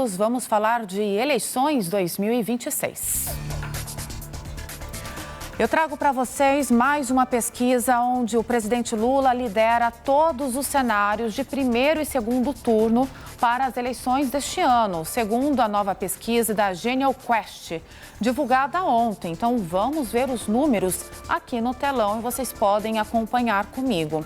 minutos, vamos falar de eleições 2026. Eu trago para vocês mais uma pesquisa onde o presidente Lula lidera todos os cenários de primeiro e segundo turno para as eleições deste ano, segundo a nova pesquisa da Genial Quest, divulgada ontem. Então, vamos ver os números aqui no telão e vocês podem acompanhar comigo.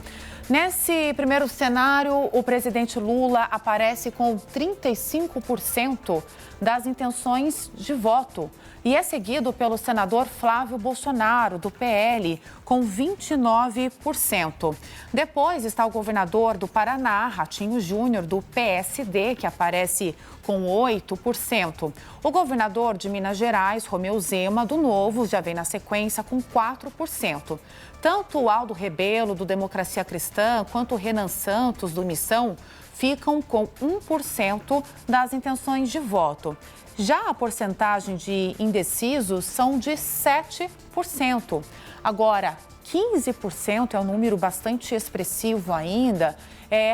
Nesse primeiro cenário, o presidente Lula aparece com 35% das intenções de voto e é seguido pelo senador Flávio Bolsonaro, do PL, com 29%. Depois está o governador do Paraná, Ratinho Júnior, do PSD, que aparece com 8%. O governador de Minas Gerais, Romeu Zema, do Novo, já vem na sequência com 4%. Tanto o Aldo Rebelo, do Democracia Cristã, quanto o Renan Santos, do Missão, ficam com 1% das intenções de voto. Já a porcentagem de indecisos são de 7%. Agora, 15% é um número bastante expressivo ainda,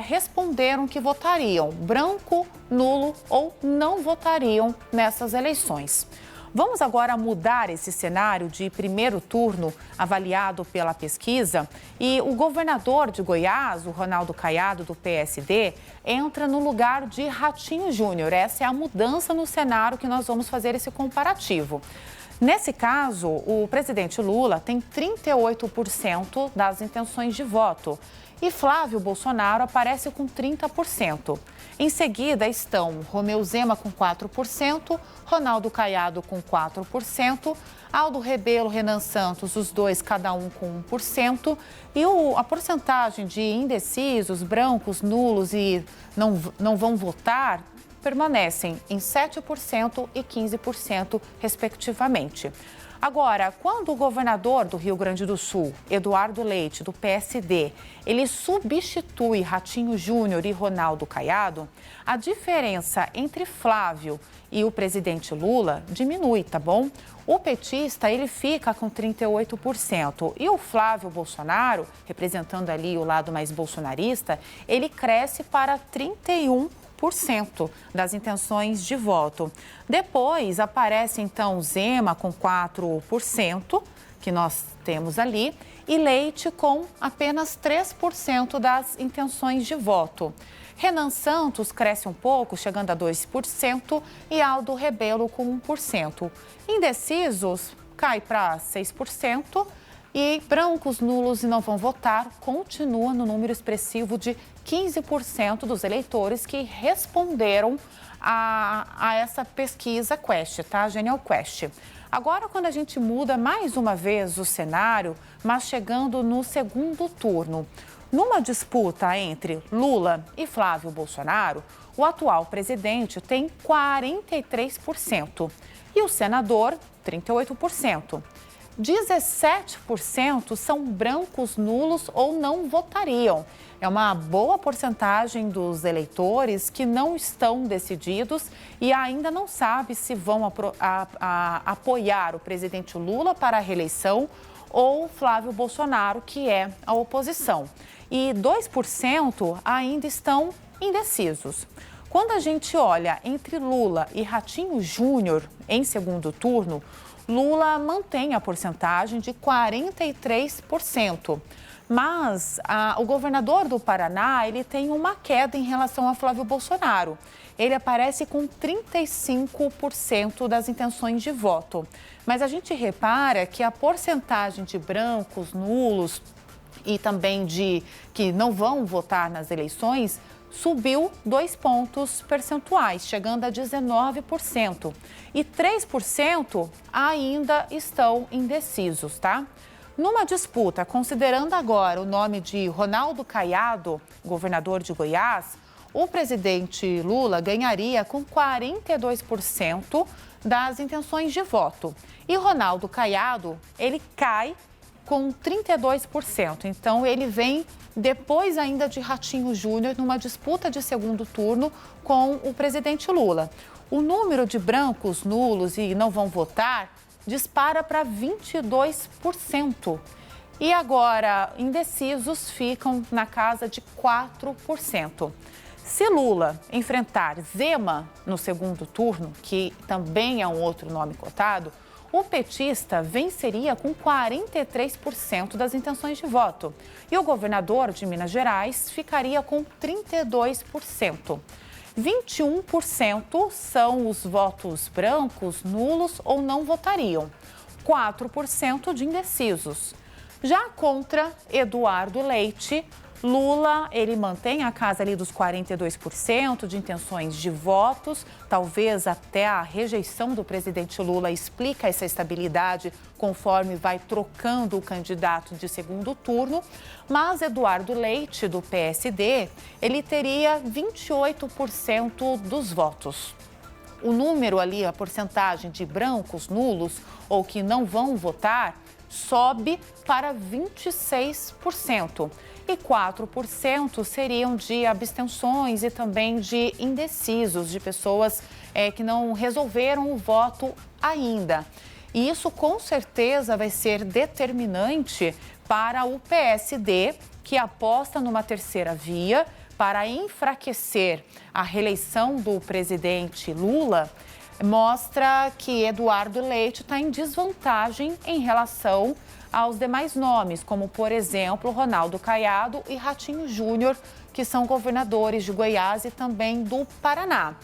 responderam que votariam branco, nulo ou não votariam nessas eleições. Vamos agora mudar esse cenário de primeiro turno avaliado pela pesquisa e o governador de Goiás, o Ronaldo Caiado, do PSD, entra no lugar de Ratinho Júnior. Essa é a mudança no cenário que nós vamos fazer esse comparativo. Nesse caso, o presidente Lula tem 38% das intenções de voto e Flávio Bolsonaro aparece com 30%. Em seguida estão Romeu Zema com 4%, Ronaldo Caiado com 4%, Aldo Rebelo, Renan Santos, os dois cada um com 1%, e a porcentagem de indecisos, brancos, nulos e não vão votar permanecem em 7% e 15%, respectivamente. Agora, quando o governador do Rio Grande do Sul, Eduardo Leite, do PSD, ele substitui Ratinho Júnior e Ronaldo Caiado, a diferença entre Flávio e o presidente Lula diminui, tá bom? O petista, ele fica com 38% e o Flávio Bolsonaro, representando ali o lado mais bolsonarista, ele cresce para 31% das intenções de voto. Depois aparece então Zema com 4%, que nós temos ali, e Leite com apenas 3% das intenções de voto. Renan Santos cresce um pouco, chegando a 2%, e Aldo Rebelo com 1%. Indecisos cai para 6%. E brancos, nulos e não vão votar continua no número expressivo de 15% dos eleitores que responderam a essa pesquisa Quest, tá? Genial Quest. Agora, quando a gente muda mais uma vez o cenário, mas chegando no segundo turno, numa disputa entre Lula e Flávio Bolsonaro, o atual presidente tem 43% e o senador, 38%. 17% são brancos, nulos ou não votariam. É uma boa porcentagem dos eleitores que não estão decididos e ainda não sabe se vão apoiar o presidente Lula para a reeleição ou Flávio Bolsonaro, que é a oposição. E 2% ainda estão indecisos. Quando a gente olha entre Lula e Ratinho Júnior em segundo turno, Lula mantém a porcentagem de 43%. Mas o governador do Paraná, ele tem uma queda em relação a Flávio Bolsonaro. Ele aparece com 35% das intenções de voto. Mas a gente repara que a porcentagem de brancos, nulos e também de que não vão votar nas eleições subiu 2 pontos percentuais, chegando a 19%. E 3% ainda estão indecisos, tá? Numa disputa, considerando agora o nome de Ronaldo Caiado, governador de Goiás, o presidente Lula ganharia com 42% das intenções de voto. E Ronaldo Caiado, ele cai com 32%. Então, ele vem depois ainda de Ratinho Júnior numa disputa de segundo turno com o presidente Lula. O número de brancos, nulos e não vão votar dispara para 22%. E agora, indecisos ficam na casa de 4%. Se Lula enfrentar Zema no segundo turno, que também é um outro nome cotado, o petista venceria com 43% das intenções de voto. E o governador de Minas Gerais ficaria com 32%. 21% são os votos brancos, nulos ou não votariam. 4% de indecisos. Já contra Eduardo Leite, Lula, ele mantém a casa ali dos 42% de intenções de votos. Talvez até a rejeição do presidente Lula explica essa estabilidade conforme vai trocando o candidato de segundo turno. Mas Eduardo Leite, do PSD, ele teria 28% dos votos. O número ali, a porcentagem de brancos, nulos ou que não vão votar, sobe para 26%. E 4% seriam de abstenções e também de indecisos, de pessoas que não resolveram o voto ainda. E isso, com certeza, vai ser determinante para o PSD, que aposta numa terceira via para enfraquecer a reeleição do presidente Lula. Mostra que Eduardo Leite está em desvantagem em relação aos demais nomes, como, por exemplo, Ronaldo Caiado e Ratinho Júnior, que são governadores de Goiás e também do Paraná.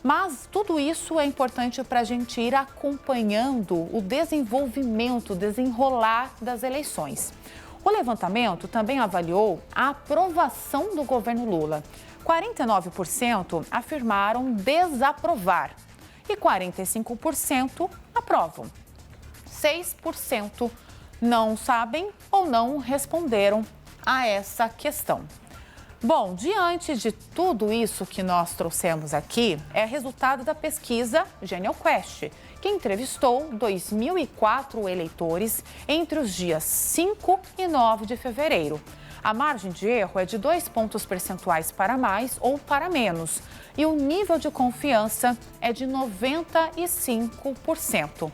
Mas tudo isso é importante para a gente ir acompanhando o desenvolvimento, o desenrolar das eleições. O levantamento também avaliou a aprovação do governo Lula. 49% afirmaram desaprovar e 45% aprovam. 6% não sabem ou não responderam a essa questão. Bom, diante de tudo isso que nós trouxemos aqui, é resultado da pesquisa Genial Quest, que entrevistou 2.004 eleitores entre os dias 5 e 9 de fevereiro. A margem de erro é de 2 pontos percentuais para mais ou para menos. E o nível de confiança é de 95%.